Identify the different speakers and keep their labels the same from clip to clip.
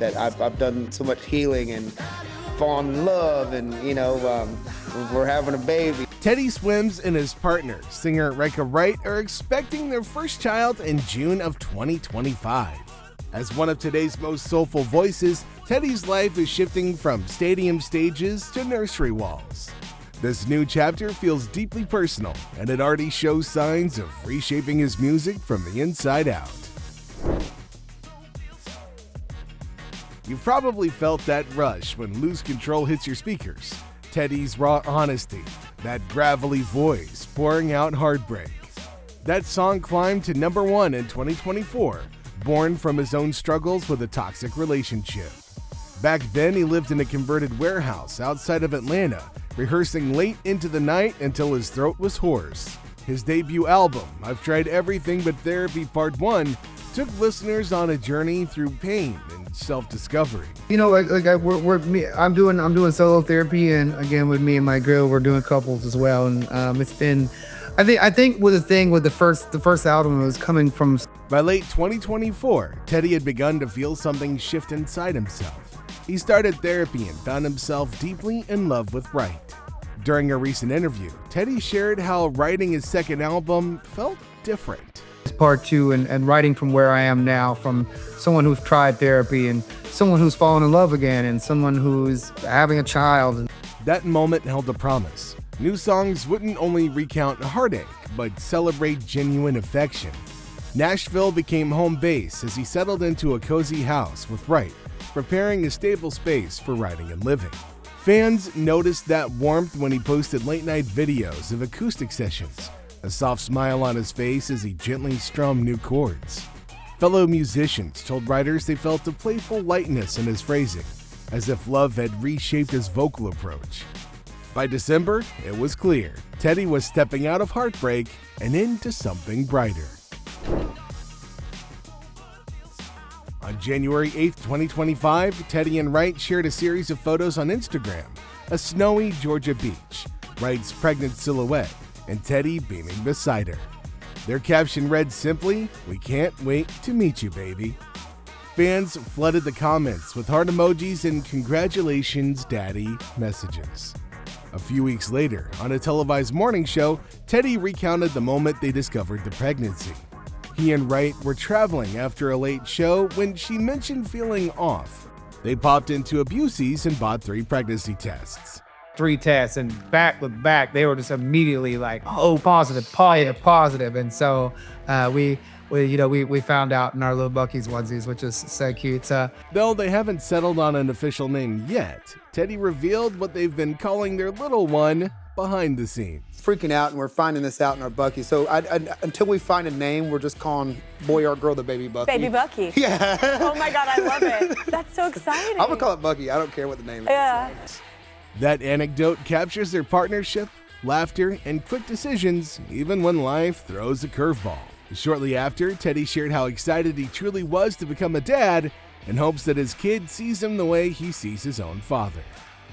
Speaker 1: that I've done so much healing and fallen in love, and we're having a baby.
Speaker 2: TeddySwims and his partner, singer Rika Wright, are expecting their first child in June of 2025. As one of today's most soulful voices, Teddy's life is shifting from stadium stages to nursery walls. This new chapter feels deeply personal, and it already shows signs of reshaping his music from the inside out. You've probably felt that rush when Lose Control hits your speakers. Teddy's raw honesty, that gravelly voice pouring out heartbreak. That song climbed to #1 in 2024, born from his own struggles with a toxic relationship. Back then, he lived in a converted warehouse outside of Atlanta, rehearsing late into the night until his throat was hoarse. His debut album, I've Tried Everything But Therapy Part 1, took listeners on a journey through pain and self-discovery.
Speaker 3: I'm doing solo therapy, and again with me and my girl, we're doing couples as well. And it's been, I think with the first album, it was coming from.
Speaker 2: By late 2024, Teddy had begun to feel something shift inside himself. He started therapy and found himself deeply in love with Wright. During a recent interview, Teddy shared how writing his second album felt different.
Speaker 3: Part 2 and writing from where I am now, from someone who's tried therapy and someone who's fallen in love again and someone who's having a child.
Speaker 2: That moment held a promise. New songs wouldn't only recount heartache, but celebrate genuine affection. Nashville became home base as he settled into a cozy house with Wright, preparing a stable space for writing and living. Fans noticed that warmth when he posted late-night videos of acoustic sessions, a soft smile on his face as he gently strummed new chords. Fellow musicians told writers they felt a playful lightness in his phrasing, as if love had reshaped his vocal approach. By December, it was clear Teddy was stepping out of heartbreak and into something brighter. On January 8, 2025, Teddy and Wright shared a series of photos on Instagram, a snowy Georgia beach, Wright's pregnant silhouette, and Teddy beaming beside her. Their caption read simply, "We can't wait to meet you, baby." Fans flooded the comments with heart emojis and "Congratulations, Daddy" messages. A few weeks later, on a televised morning show, Teddy recounted the moment they discovered the pregnancy. He and Wright were traveling after a late show when she mentioned feeling off. They popped into a Busey's and bought 3 pregnancy tests.
Speaker 3: 3 tests, and back with back, they were just immediately like, "Oh, positive." And so we found out in our little Buc-ee's onesies, which is so cute.
Speaker 2: Though they haven't settled on an official name yet, Teddy revealed what they've been calling their little one behind the scenes.
Speaker 1: Freaking out, and we're finding this out in our Bucky. So until we find a name, we're just calling boy or girl the baby Bucky.
Speaker 4: Baby Bucky.
Speaker 1: Yeah.
Speaker 4: Oh my God, I love it. That's so exciting.
Speaker 1: I'm gonna call it Bucky. I don't care what the name is.
Speaker 4: Yeah.
Speaker 2: That anecdote captures their partnership, laughter, and quick decisions, even when life throws a curveball. Shortly after, Teddy shared how excited he truly was to become a dad and hopes that his kid sees him the way he sees his own father.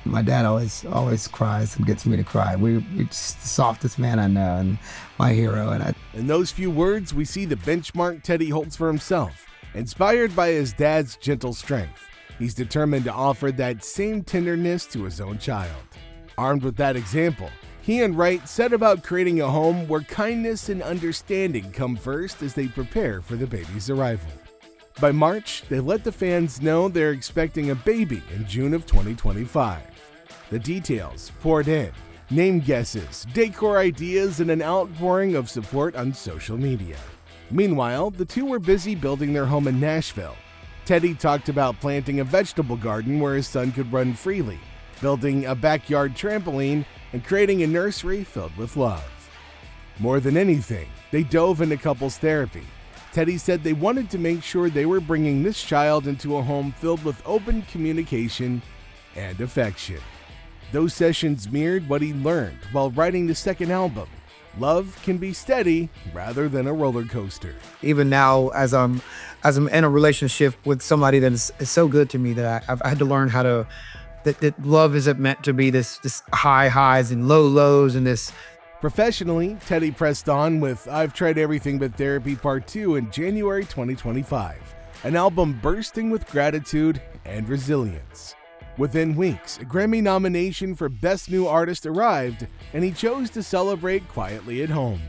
Speaker 5: My dad always cries and gets me to cry. We're just the softest man I know, and my hero.
Speaker 2: In those few words, we see the benchmark Teddy holds for himself. Inspired by his dad's gentle strength, he's determined to offer that same tenderness to his own child. Armed with that example, he and Wright set about creating a home where kindness and understanding come first as they prepare for the baby's arrival. By March, they let the fans know they're expecting a baby in June of 2025. The details poured in, name guesses, decor ideas, and an outpouring of support on social media. Meanwhile, the two were busy building their home in Nashville. Teddy talked about planting a vegetable garden where his son could run freely, building a backyard trampoline, and creating a nursery filled with love. More than anything, they dove into couples therapy. Teddy said they wanted to make sure they were bringing this child into a home filled with open communication and affection. Those sessions mirrored what he learned while writing the second album. Love can be steady rather than a roller coaster.
Speaker 3: Even now, as I'm in a relationship with somebody that is so good to me, that I've had to learn how to, that love isn't meant to be this high highs and low lows and this.
Speaker 2: Professionally, Teddy pressed on with I've Tried Everything But Therapy Part 2 in January 2025, an album bursting with gratitude and resilience. Within weeks, a Grammy nomination for Best New Artist arrived, and he chose to celebrate quietly at home.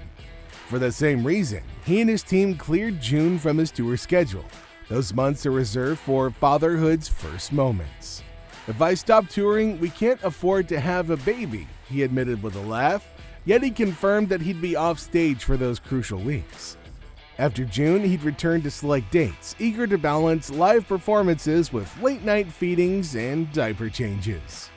Speaker 2: For the same reason, he and his team cleared June from his tour schedule. Those months are reserved for fatherhood's first moments. "If I stop touring, we can't afford to have a baby," he admitted with a laugh, yet he confirmed that he'd be off stage for those crucial weeks. After June, he'd return to select dates, eager to balance live performances with late-night feedings and diaper changes.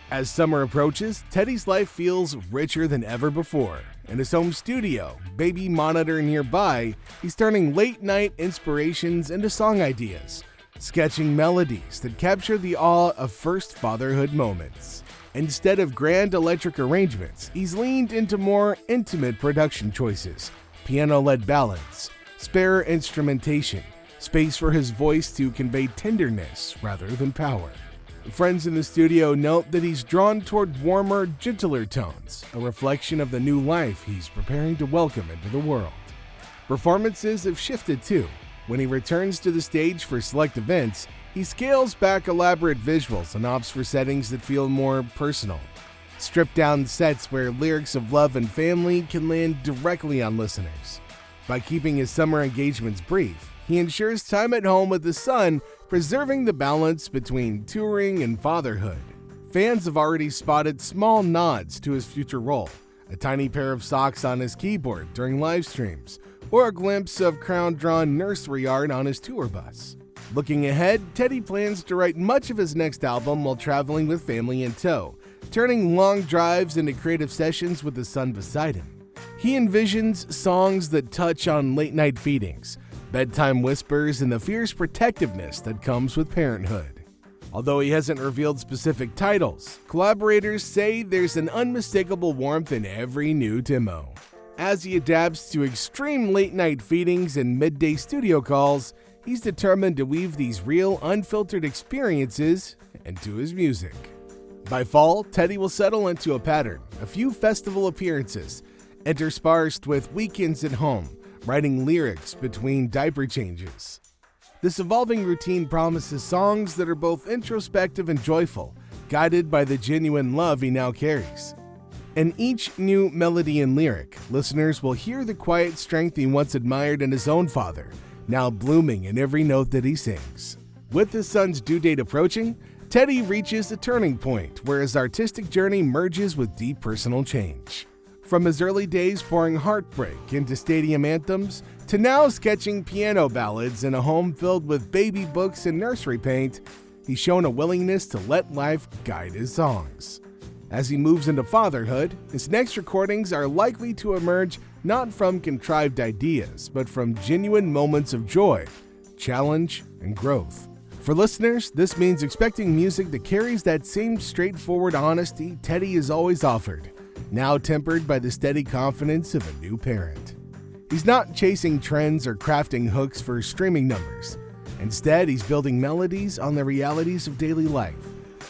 Speaker 2: As summer approaches, Teddy's life feels richer than ever before. In his home studio, baby monitor nearby, he's turning late-night inspirations into song ideas, sketching melodies that capture the awe of first fatherhood moments. Instead of grand electric arrangements, he's leaned into more intimate production choices, piano-led ballads, spare instrumentation, space for his voice to convey tenderness rather than power. Friends in the studio note that he's drawn toward warmer, gentler tones, a reflection of the new life he's preparing to welcome into the world. Performances have shifted too. When he returns to the stage for select events, he scales back elaborate visuals and opts for settings that feel more personal. Stripped-down sets where lyrics of love and family can land directly on listeners. By keeping his summer engagements brief, he ensures time at home with his son, preserving the balance between touring and fatherhood. Fans have already spotted small nods to his future role, a tiny pair of socks on his keyboard during live streams, or a glimpse of crown-drawn nursery art on his tour bus. Looking ahead, Teddy plans to write much of his next album while traveling with family in tow, turning long drives into creative sessions with his son beside him. He envisions songs that touch on late-night feedings, bedtime whispers, and the fierce protectiveness that comes with parenthood. Although he hasn't revealed specific titles, collaborators say there's an unmistakable warmth in every new demo. As he adapts to extreme late-night feedings and midday studio calls, he's determined to weave these real, unfiltered experiences into his music. By fall, Teddy will settle into a pattern, a few festival appearances, interspersed with weekends at home, writing lyrics between diaper changes. This evolving routine promises songs that are both introspective and joyful, guided by the genuine love he now carries. In each new melody and lyric, listeners will hear the quiet strength he once admired in his own father, now blooming in every note that he sings. With his son's due date approaching, Teddy reaches a turning point where his artistic journey merges with deep personal change. From his early days pouring heartbreak into stadium anthems, to now sketching piano ballads in a home filled with baby books and nursery paint, he's shown a willingness to let life guide his songs. As he moves into fatherhood, his next recordings are likely to emerge not from contrived ideas, but from genuine moments of joy, challenge, and growth. For listeners, this means expecting music that carries that same straightforward honesty Teddy has always offered, now tempered by the steady confidence of a new parent. He's not chasing trends or crafting hooks for streaming numbers. Instead, he's building melodies on the realities of daily life.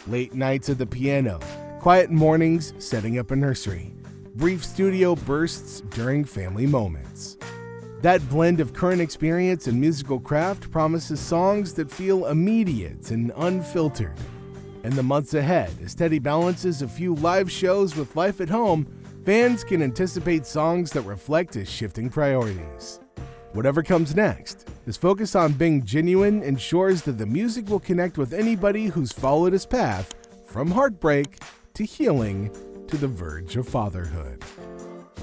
Speaker 2: Late nights at the piano, quiet mornings setting up a nursery, brief studio bursts during family moments. That blend of current experience and musical craft promises songs that feel immediate and unfiltered. In the months ahead, as Teddy balances a few live shows with life at home, fans can anticipate songs that reflect his shifting priorities. Whatever comes next, his focus on being genuine ensures that the music will connect with anybody who's followed his path from heartbreak to healing to the verge of fatherhood.